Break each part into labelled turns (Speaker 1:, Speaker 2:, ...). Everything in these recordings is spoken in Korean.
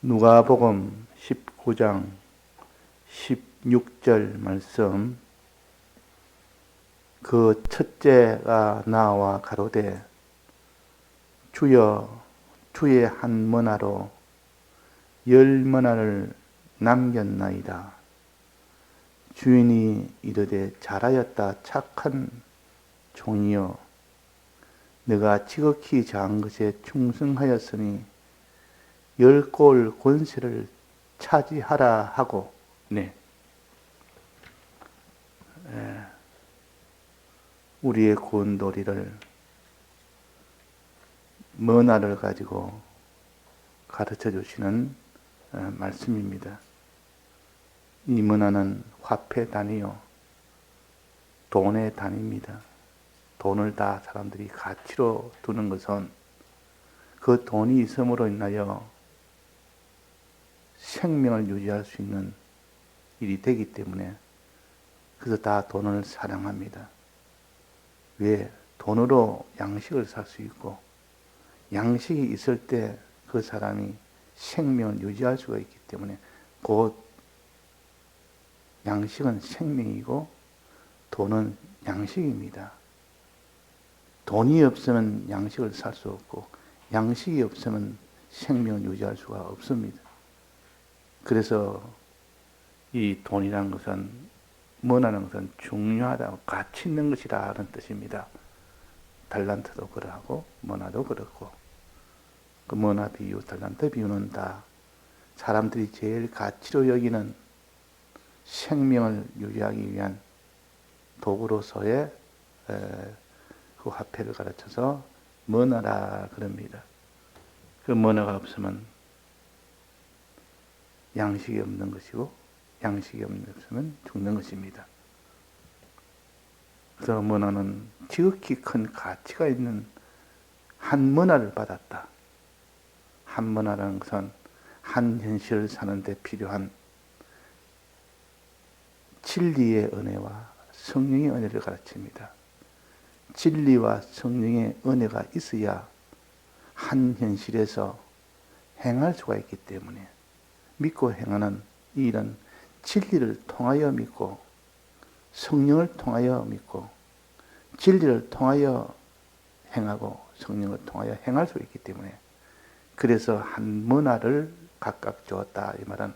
Speaker 1: 누가복음 19장 16절 말씀. 그 첫째가 나와 가로되 주여 주의 한 머나로 10머나를 남겼나이다. 주인이 이르되 잘하였다 착한 종이여, 내가 지극히 작은 것에 충성하였으니 10골 권세를 차지하라 하고. 우리의 구원도리를 머나를 가지고 가르쳐 주시는 말씀입니다. 이 머나는 화폐 단위요, 돈의 단위입니다. 돈을 다 사람들이 가치로 두는 것은 그 돈이 있음으로 인하여 생명을 유지할 수 있는 일이 되기 때문에, 그래서 다 돈을 사랑합니다. 왜? 돈으로 양식을 살 수 있고, 양식이 있을 때 그 사람이 생명을 유지할 수가 있기 때문에, 곧 양식은 생명이고 돈은 양식입니다. 돈이 없으면 양식을 살 수 없고, 양식이 없으면 생명을 유지할 수가 없습니다. 그래서 이 돈이라는 것은, 머나는 것은 중요하다고, 가치 있는 것이라는 뜻입니다. 달란트도 그러하고 머나도 그렇고, 그 머나 비유, 달란트 비유는 다 사람들이 제일 가치로 여기는 생명을 유지하기 위한 도구로서의 그 화폐를 가르쳐서 머나라 그럽니다. 그 머나가 없으면 양식이 없는 것이고, 양식이 없으면 죽는 것입니다. 그래서 머나는 지극히 큰 가치가 있는 한 머나를 받았다. 한 머나라는 것은 한 현실을 사는 데 필요한 진리의 은혜와 성령의 은혜를 가르칩니다. 진리와 성령의 은혜가 있어야 한 현실에서 행할 수가 있기 때문에, 믿고 행하는 이 일은 진리를 통하여 믿고, 성령을 통하여 믿고, 진리를 통하여 행하고 성령을 통하여 행할 수 있기 때문에, 그래서 한 머나를 각각 주었다. 이 말은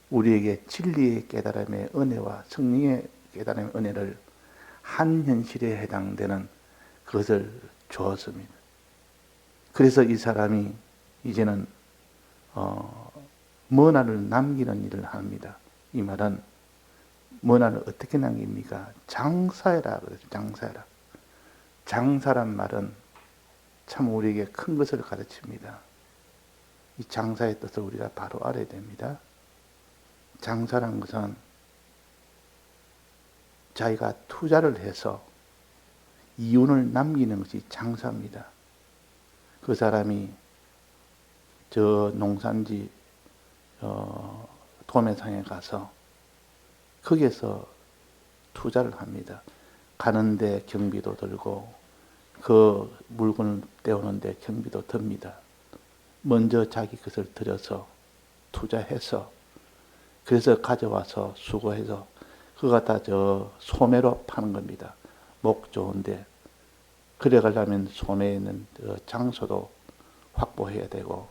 Speaker 1: 우리에게 진리의 깨달음의 은혜와 성령의 깨달음의 은혜를 한 현실에 해당되는 그것을 주었습니다. 그래서 이 사람이 이제는 머나를 남기는 일을 합니다. 이 말은 머나를 어떻게 남깁니까? 장사해라 그러죠. 장사해라. 장사란 말은 참 우리에게 큰 것을 가르칩니다. 이 장사의 뜻을 우리가 바로 알아야 됩니다. 장사란 것은 자기가 투자를 해서 이윤을 남기는 것이 장사입니다. 그 사람이 저 농산지 도매상에 가서 거기에서 투자를 합니다. 가는데 경비도 들고, 그 물건을 떼오는데 경비도 듭니다. 먼저 자기 것을 들여서 투자해서, 그래서 가져와서 수거해서 그거 갖다 저 소매로 파는 겁니다. 목 좋은데. 그래 가려면 소매에 있는 장소도 확보해야 되고,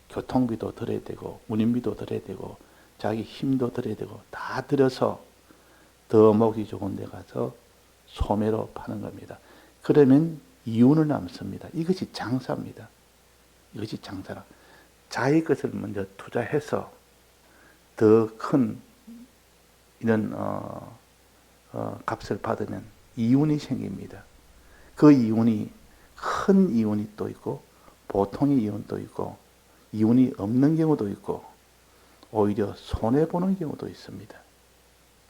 Speaker 1: 교통비도 들어야 되고, 운임비도 들어야 되고, 자기 힘도 들어야 되고, 다 들여서 더 목이 좋은 데 가서 소매로 파는 겁니다. 그러면 이윤을 남습니다. 이것이 장사입니다. 이것이 장사라. 자기 것을 먼저 투자해서 더 큰 이런 값을 받으면 이윤이 생깁니다. 그 이윤이 큰 이윤이 또 있고, 보통의 이윤도 있고, 이윤이 없는 경우도 있고, 오히려 손해보는 경우도 있습니다.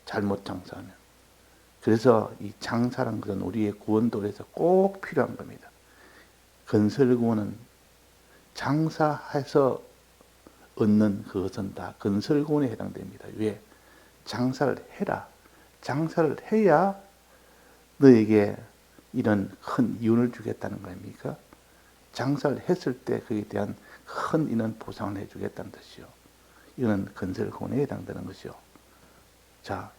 Speaker 1: 잘못 장사하면. 그래서 이 장사라는 것은 우리의 구원도에서 꼭 필요한 겁니다. 건설구원은 장사해서 얻는 그것은 다 건설구원에 해당됩니다. 왜? 장사를 해라. 장사를 해야 너에게 이런 큰 이윤을 주겠다는 거 아닙니까? 장사를 했을 때 그에 대한 큰 이는 보상을 해주겠다는 뜻이요. 이거는 건설권에 해당되는 것이요. 자,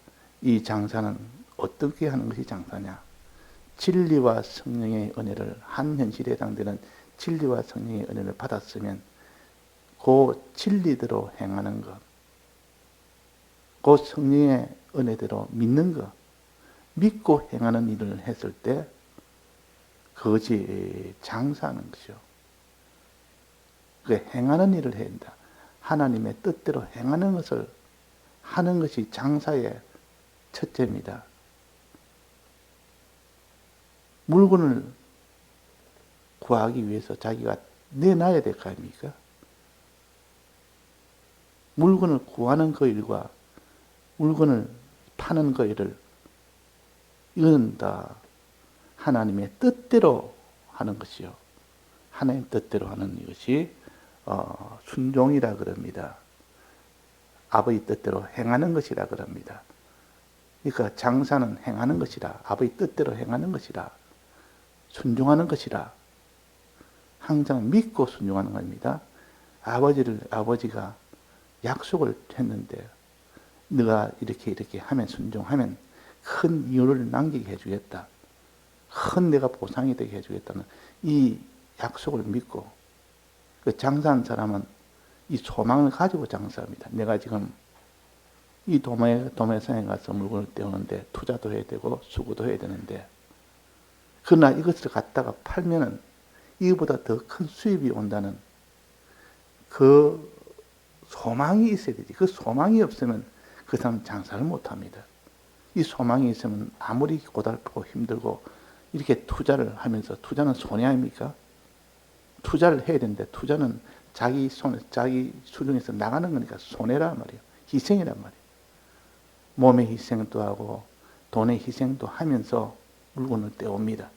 Speaker 1: 이 장사는 어떻게 하는 것이 장사냐? 진리와 성령의 은혜를, 한 현실에 해당되는 진리와 성령의 은혜를 받았으면 그 진리대로 행하는 것, 그 성령의 은혜대로 믿는 것, 믿고 행하는 일을 했을 때 그것이 장사하는 것이요. 그 행하는 일을 해야 한다. 하나님의 뜻대로 행하는 것을 하는 것이 장사의 첫째입니다. 물건을 구하기 위해서 자기가 내놔야 될 거 아닙니까? 물건을 구하는 그 일과 물건을 파는 그 일을, 이건 다 하나님의 뜻대로 하는 것이요. 하나님의 뜻대로 하는 이것이 순종이라 그럽니다. 아버지 뜻대로 행하는 것이라 그럽니다. 그러니까 장사는 행하는 것이라, 아버지 뜻대로 행하는 것이라, 순종하는 것이라, 항상 믿고 순종하는 겁니다. 아버지가 약속을 했는데 네가 이렇게 하면, 순종하면 큰 이유를 남기게 해주겠다, 큰 내가 보상이 되게 해주겠다는 이 약속을 믿고, 그 장사하는 사람은 이 소망을 가지고 장사합니다. 내가 지금 이 도매상에 가서 물건을 떼우는데 투자도 해야 되고 수고도 해야 되는데, 그러나 이것을 갖다가 팔면은 이거보다 더 큰 수입이 온다는 그 소망이 있어야 되지. 그 소망이 없으면 그 사람은 장사를 못합니다. 이 소망이 있으면 아무리 고달프고 힘들고 이렇게 투자를 하면서, 투자는 손해 아닙니까? 투자를 해야 되는데 투자는 자기 수중에서 나가는 거니까 손해란 말이에요. 희생이란 말이에요. 몸의 희생도 하고 돈의 희생도 하면서 물건을 떼옵니다.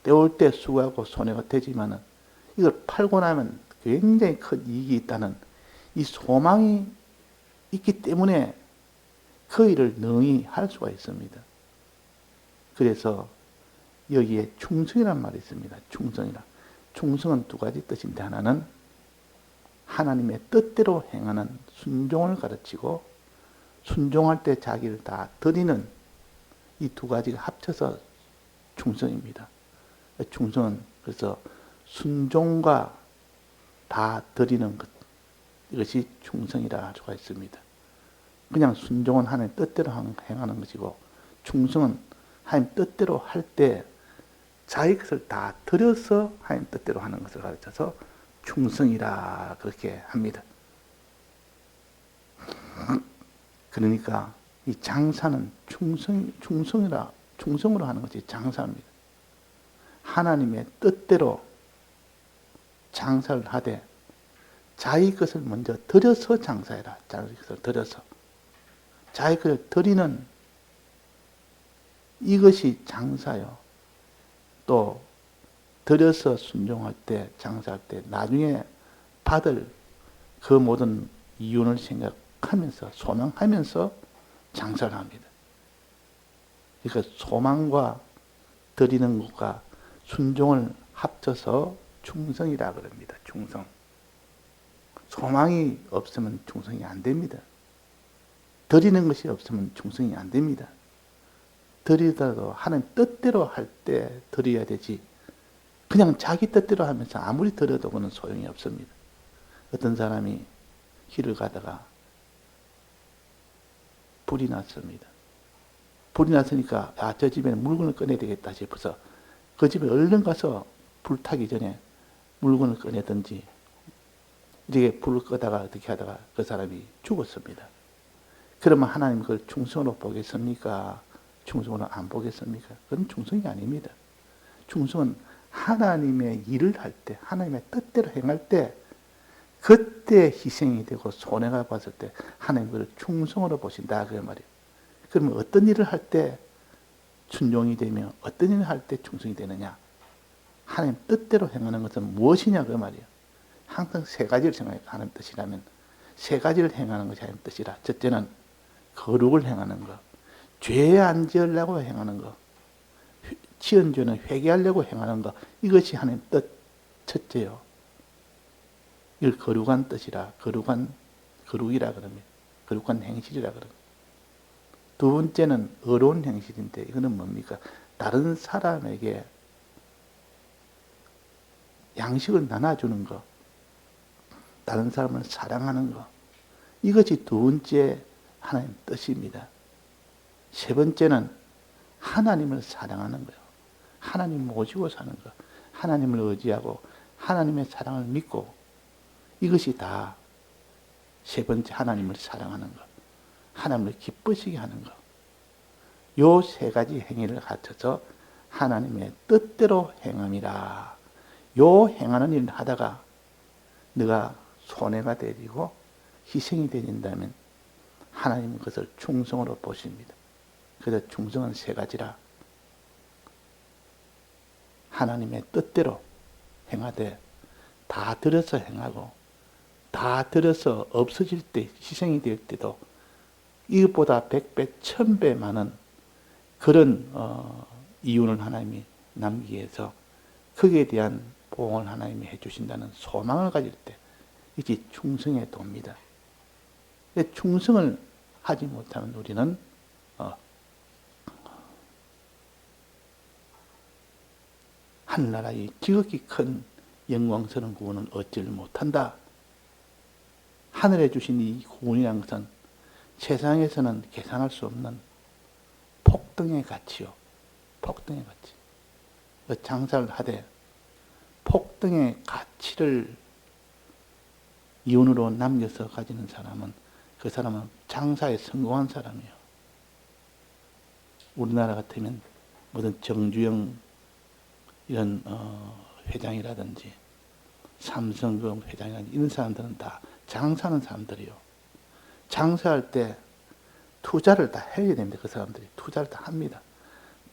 Speaker 1: 떼올 때 수고하고 손해가 되지만은 이걸 팔고 나면 굉장히 큰 이익이 있다는 이 소망이 있기 때문에 그 일을 능히 할 수가 있습니다. 그래서 여기에 충성이란 말이 있습니다. 충성은 두 가지 뜻인데, 하나는 하나님의 뜻대로 행하는 순종을 가르치고, 순종할 때 자기를 다 드리는 이 두 가지가 합쳐서 충성입니다. 충성은 그래서 순종과 다 드리는 것, 이것이 충성이라 할 수가 있습니다. 그냥 순종은 하나님 뜻대로 행하는 것이고, 충성은 하나님 뜻대로 할 때 자기 것을 다 드려서 하나님 뜻대로 하는 것을 가르쳐서 충성이라 그렇게 합니다. 그러니까 이 장사는 충성으로 하는 것이 장사입니다. 하나님의 뜻대로 장사를 하되 자기 것을 먼저 드려서 장사해라. 자기 것을 드려서. 자기 것을 드리는 이것이 장사요. 또 드려서 순종할 때, 장사할 때 나중에 받을 그 모든 이윤을 생각하면서, 소망하면서 장사를 합니다. 그러니까 소망과 드리는 것과 순종을 합쳐서 충성이라 그럽니다. 충성. 소망이 없으면 충성이 안 됩니다. 드리는 것이 없으면 충성이 안 됩니다. 드리더라도 하나님 뜻대로 할 때 드려야 되지, 그냥 자기 뜻대로 하면서 아무리 드려도 그는 소용이 없습니다. 어떤 사람이 길을 가다가 불이 났습니다. 불이 났으니까 저 집에는 물건을 꺼내야 되겠다 싶어서 그 집에 얼른 가서 불 타기 전에 물건을 꺼내든지 이렇게 불을 끄다가 어떻게 하다가 그 사람이 죽었습니다. 그러면 하나님 그걸 충성으로 보겠습니까? 충성으로 안 보겠습니까? 그건 충성이 아닙니다. 충성은 하나님의 일을 할 때, 하나님의 뜻대로 행할 때, 그때 희생이 되고 손해가 봤을 때 하나님 그걸 충성으로 보신다 그 말이에요. 그러면 어떤 일을 할 때 순종이 되며 어떤 일을 할 때 충성이 되느냐? 하나님 뜻대로 행하는 것은 무엇이냐 그 말이에요. 항상 세 가지를 생각해요. 하나님 뜻이라면 세 가지를 행하는 것이 하나님 뜻이라. 첫째는 거룩을 행하는 것, 죄 안 지으려고 행하는 것, 지은 죄는 회개하려고 행하는 것, 이것이 하나님 뜻 첫째요. 이걸 거룩한 뜻이라, 거룩이라 그럽니다. 거룩한 행실이라 그럽니다. 두 번째는 어려운 행실인데, 이거는 뭡니까? 다른 사람에게 양식을 나눠주는 것, 다른 사람을 사랑하는 것, 이것이 두 번째 하나님 뜻입니다. 세 번째는 하나님을 사랑하는 거예요. 하나님 모시고 사는 것, 하나님을 의지하고 하나님의 사랑을 믿고, 이것이 다 세 번째 하나님을 사랑하는 것, 하나님을 기쁘시게 하는 것. 요 세 가지 행위를 갖춰서 하나님의 뜻대로 행함이라. 요 행하는 일을 하다가 네가 손해가 되고 희생이 되진다면 하나님은 그것을 충성으로 보십니다. 그래서 충성은 세 가지라. 하나님의 뜻대로 행하되 다 들어서 행하고, 다 들어서 없어질 때, 희생이 될 때도 이것보다 100배, 1000배 많은 그런 이윤을 하나님이 남기기 위해서 거기에 대한 보응을 하나님이 해주신다는 소망을 가질 때 이게 충성의 도입니다. 충성을 하지 못하면 우리는 하늘나라의 지극히 큰 영광스러운 구원을 얻지를 못한다. 하늘에 주신 이 구원이라는 것은 세상에서는 계산할 수 없는 폭등의 가치요. 폭등의 가치. 장사를 하되 폭등의 가치를 이윤으로 남겨서 가지는 사람은, 그 사람은 장사에 성공한 사람이에요. 우리나라 같으면 무슨 정주영 이런 회장이라든지 삼성그룹 회장이라든지 이런 사람들은 다 장사하는 사람들이요. 장사할 때 투자를 다 해야 됩니다. 그 사람들이 투자를 다 합니다.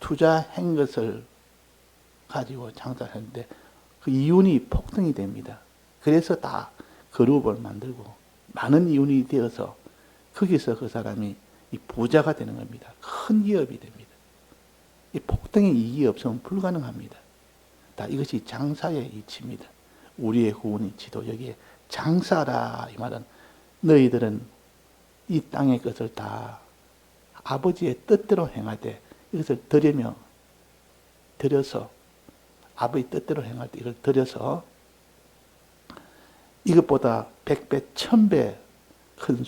Speaker 1: 투자한 것을 가지고 장사를 하는데 그 이윤이 폭등이 됩니다. 그래서 다 그룹을 만들고 많은 이윤이 되어서 거기서 그 사람이 이 부자가 되는 겁니다. 큰 기업이 됩니다. 이 폭등의 이익이 없으면 불가능합니다. 다 이것이 장사의 이치입니다. 우리의 구원 이치도 여기에 장사라. 이 말은 너희들은 이 땅의 것을 다 아버지의 뜻대로 행하되 이것을 드려서 아버지 뜻대로 행할 때 이걸 드려서 이것보다 100배, 1000배 큰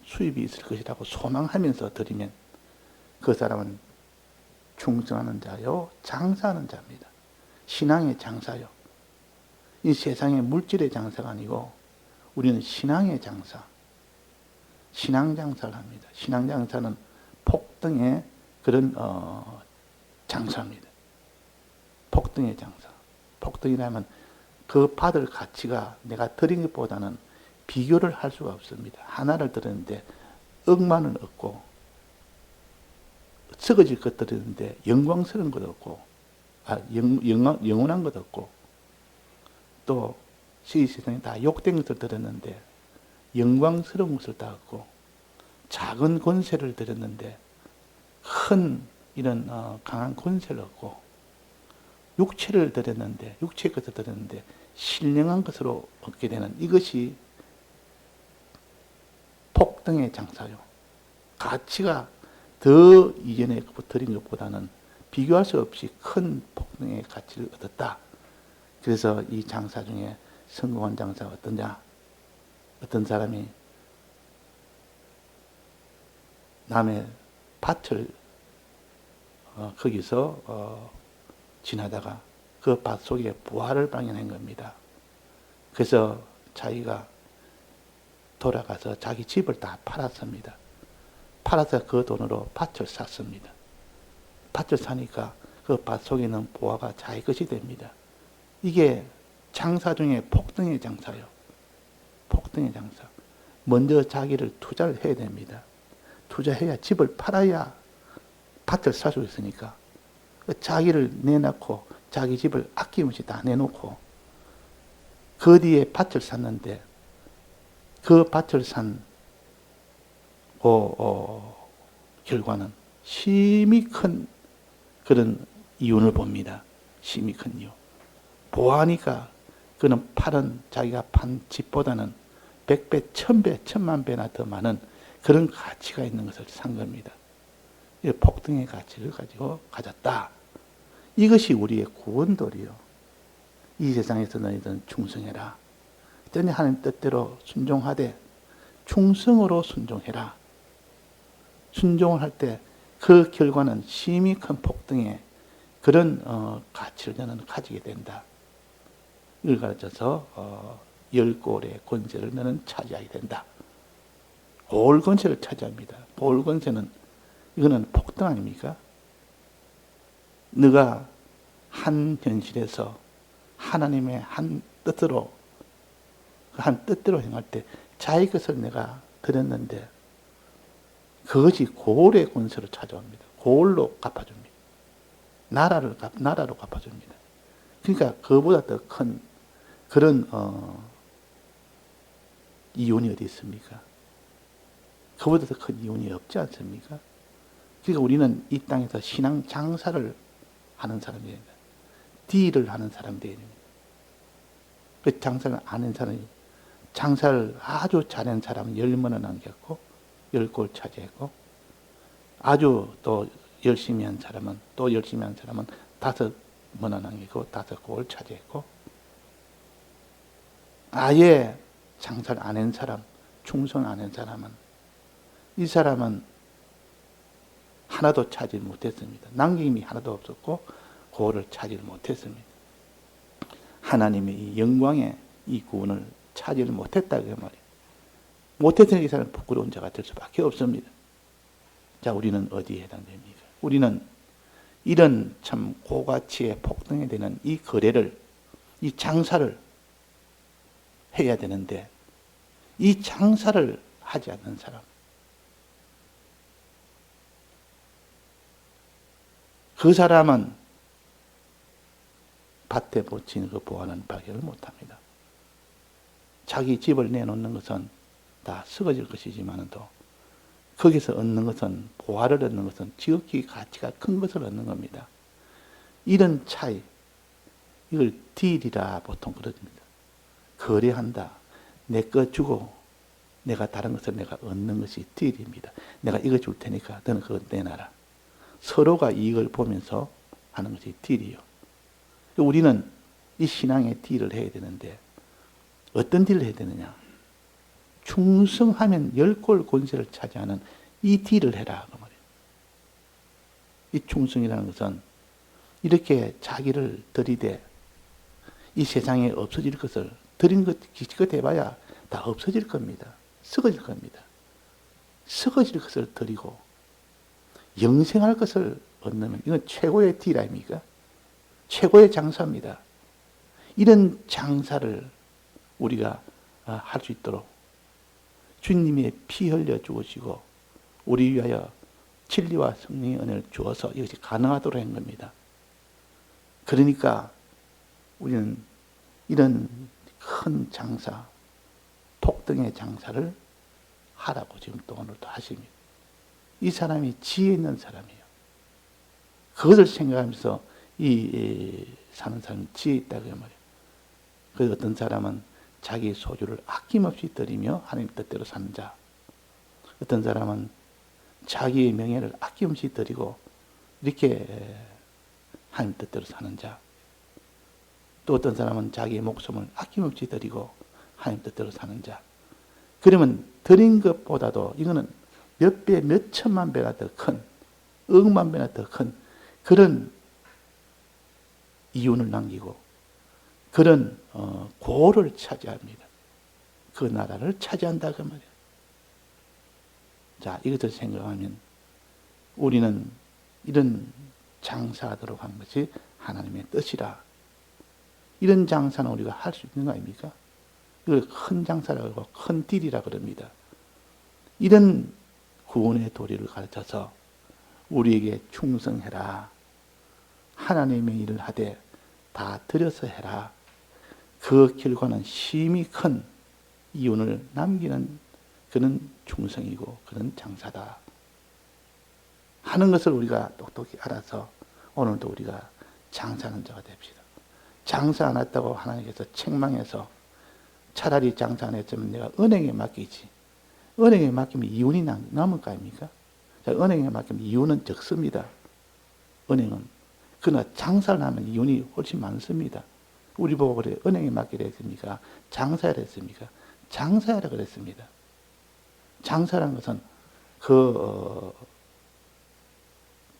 Speaker 1: 수입이 있을 것이라고 소망하면서 드리면 그 사람은 충성하는 자요, 장사하는 자입니다. 신앙의 장사요. 이 세상의 물질의 장사가 아니고 우리는 신앙의 장사, 신앙 장사를 합니다. 신앙 장사는 폭등의 그런 장사입니다. 폭등의 장사. 폭등이라면 그 받을 가치가 내가 드린 것보다는 비교를 할 수가 없습니다. 하나를 드렸는데 억만을 얻고, 썩어질 것 드렸는데 영광스러운 것 얻고, 영원한 것 얻고, 또 이 세상에 다 욕된 것을 드렸는데 영광스러운 것을 다 얻고, 작은 권세를 드렸는데 큰 이런 강한 권세를 얻고, 육체를 드렸는데 육체의 것을 드렸는데 신령한 것으로 얻게 되는 이것이 폭등의 장사요. 가치가 더 이전에 드린 것보다는 비교할 수 없이 큰 폭등의 가치를 얻었다. 그래서 이 장사 중에 성공한 장사가 어떠냐? 어떤 사람이 남의 밭을 거기서 지나다가 그 밭 속에 부화를 발견한 겁니다. 그래서 자기가 돌아가서 자기 집을 다 팔았습니다. 팔아서 그 돈으로 밭을 샀습니다. 밭을 사니까 그 밭 속에 있는 부화가 자기 것이 됩니다. 이게 장사 중에 폭등의 장사요. 폭등의 장사. 먼저 자기를 투자를 해야 됩니다. 투자해야 집을 팔아야 밭을 살 수 있으니까 자기를 내놓고 자기 집을 아낌없이 다 내놓고 그 뒤에 밭을 샀는데 그 밭을 산 결과는 심히 큰 그런 이윤을 봅니다. 심히 큰 이윤. 보아하니까 그는 팔은 자기가 판 집보다는 100배, 1000배, 1000만배나 더 많은 그런 가치가 있는 것을 산 겁니다. 이 폭등의 가치를 가지고 가졌다. 이것이 우리의 구원도리요. 이 세상에서 너희들은 충성해라. 그랬더니 하나님 뜻대로 순종하되 충성으로 순종해라. 순종을 할 때 그 결과는 심히 큰 폭등의 그런 가치를 너는 가지게 된다. 이걸 가르쳐서 10골의 권세를 너는 차지하게 된다. 볼 권세를 차지합니다. 볼 권세는 이거는 폭등 아닙니까? 네가 한 현실에서 하나님의 한 뜻대로 행할 때 자기 것을 내가 드렸는데 그것이 고을의 권세로 찾아옵니다. 고을로 갚아줍니다. 나라로 갚아줍니다. 그러니까 그보다 더 큰 그런 이윤이 어디 있습니까? 그보다 더 큰 이윤이 없지 않습니까? 그러니까 우리는 이 땅에서 신앙 장사를 하는 사람이 됩니다. 딜을 하는 사람이 됩니다. 그 장사를 아는 사람이 장사를 아주 잘하는 사람은 10만원 남겼고 10골 차지했고 아주 또 열심히 한 사람은 5만원 남기고 5골 차지했고 아예 장사를 안 한 사람, 충성 안 한 사람은 이 사람은 하나도 차지 못했습니다. 남김이 하나도 없었고 그거를 차지 못했습니다. 하나님의 이 영광의 이 구원을 차지를 못했다 그 말이에요. 못했으니 이 사람은 부끄러운 자가 될 수밖에 없습니다. 자, 우리는 어디에 해당됩니까? 우리는 이런 참 고가치의 폭등에 되는 이 거래를, 이 장사를 해야 되는데 이 장사를 하지 않는 사람, 그 사람은 밭에 묻힌 그 보화는 발견을 못합니다. 자기 집을 내놓는 것은 다 썩어질 것이지만도 거기서 얻는 것은, 보화를 얻는 것은 지극히 가치가 큰 것을 얻는 겁니다. 이런 차이, 이걸 딜이라 보통 그럽니다. 거래한다. 내 거 주고 내가 다른 것을 내가 얻는 것이 딜입니다. 내가 이거 줄 테니까 너는 그거 내놔라. 서로가 이익을 보면서 하는 것이 딜이요. 우리는 이 신앙의 딜을 해야 되는데 어떤 딜을 해야 되느냐? 충성하면 10골 권세를 차지하는 이 딜을 해라. 그 말이에요. 이 충성이라는 것은 이렇게 자기를 들이대 이 세상에 없어질 것을 드린 것 기껏 해봐야 다 없어질 겁니다. 썩어질 겁니다. 썩어질 것을 드리고 영생할 것을 얻는 이건 최고의 딜 아닙니까? 최고의 장사입니다. 이런 장사를 우리가 할 수 있도록 주님이 피 흘려 죽으시고 우리 위하여 진리와 성령의 은혜를 주어서 이것이 가능하도록 한 겁니다. 그러니까 우리는 이런 큰 장사, 폭등의 장사를 하라고 지금 또 오늘도 하십니다. 이 사람이 지혜 있는 사람이에요. 그것을 생각하면서 사는 사람이 지혜 있다고 말이에요. 그래서 어떤 사람은 자기 소유를 아낌없이 드리며 하나님 뜻대로 사는 자. 어떤 사람은 자기의 명예를 아낌없이 드리고 이렇게 하나님 뜻대로 사는 자. 또 어떤 사람은 자기의 목숨을 아낌없이 드리고 하나님 뜻대로 사는 자. 그러면 드린 것보다도 이거는 몇 배, 몇 천만 배가 더 큰, 억만 배나 더 큰 그런 이윤을 남기고 그런 고를 차지합니다. 그 나라를 차지한다 그 말이에요. 자, 이것을 생각하면 우리는 이런 장사하도록 한 것이 하나님의 뜻이라. 이런 장사는 우리가 할 수 있는 거 아닙니까? 이걸 큰 장사라고 하고 큰 딜이라 그럽니다. 이런 구원의 도리를 가르쳐서 우리에게 충성해라. 하나님의 일을 하되 다 들여서 해라. 그 결과는 심히 큰 이윤을 남기는 그런 충성이고 그런 장사다. 하는 것을 우리가 똑똑히 알아서 오늘도 우리가 장사하는 자가 됩시다. 장사 안 했다고 하나님께서 책망해서 차라리 장사 안 했으면 내가 은행에 맡기지. 은행에 맡기면 이윤이 남을 거 아닙니까? 자, 은행에 맡기면 이윤은 적습니다. 은행은. 그러나 장사를 하면 이윤이 훨씬 많습니다. 우리 보고 그래, 은행에 맡기라 했습니까? 장사하라 했습니까? 장사하라 그랬습니다. 장사라는 것은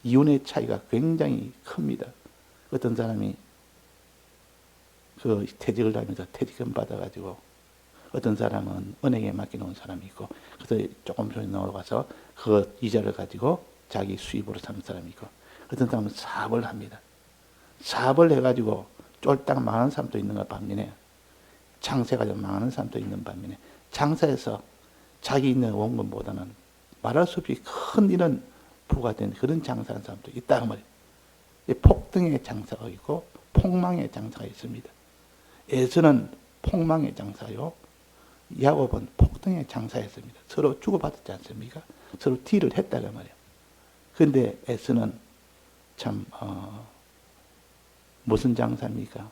Speaker 1: 이윤의 차이가 굉장히 큽니다. 어떤 사람이 퇴직을 하면서 퇴직금 받아가지고 어떤 사람은 은행에 맡겨놓은 사람이 있고 그래서 조금 전에 나와서 그 이자를 가지고 자기 수입으로 사는 사람이 있고 어떤 사람은 사업을 합니다. 사업을 해가지고 쫄딱 망하는 사람도 있는 것 반면에 장사해가지고 망하는 사람도 있는 반면에 장사해서 자기 있는 원금보다는 말할 수 없이 큰 이런 부가 된 그런 장사하는 사람도 있다 그 말이에요. 폭등의 장사가 있고 폭망의 장사가 있습니다. 에서는 폭망의 장사요. 야곱은 폭등의 장사였습니다. 서로 주고받았지 않습니까? 서로 딜을 했다고 말이에요. 그런데 에서는 참 무슨 장사입니까?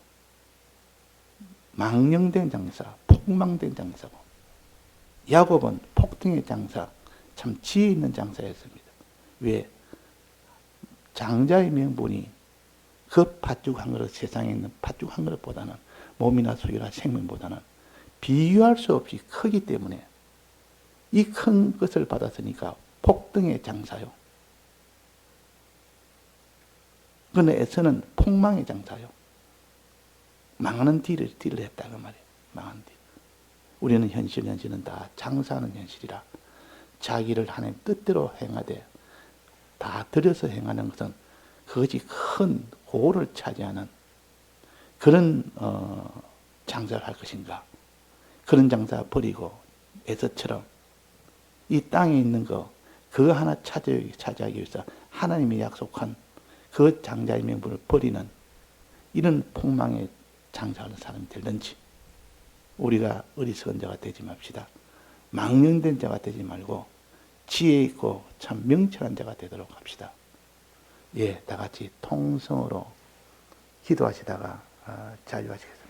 Speaker 1: 망령된 장사, 폭망된 장사고 야곱은 폭등의 장사, 참 지혜 있는 장사였습니다. 왜? 장자의 명분이 그 팥죽 한 그릇, 세상에 있는 팥죽 한 그릇보다는 몸이나 소유나 생명보다는 비교할 수 없이 크기 때문에 이 큰 것을 받았으니까 폭등의 장사요. 그런데 에서는 폭망의 장사요. 망하는 딜을 했다고 말이에요. 망하는 딜. 우리는 현실은 다 장사하는 현실이라 자기를 하나님 뜻대로 행하되 다 들여서 행하는 것은 그것이 큰 고를 차지하는 그런 장사를 할 것인가. 그런 장사 버리고 에서처럼 이 땅에 있는 그거 하나 차지하기 위해서 하나님이 약속한 그 장자의 명분을 버리는 이런 폭망의 장사하는 사람이 되는지 우리가 어리석은 자가 되지 맙시다. 망령된 자가 되지 말고 지혜 있고 참 명철한 자가 되도록 합시다. 예, 다 같이 통성으로 기도하시다가 자유하시겠습니다.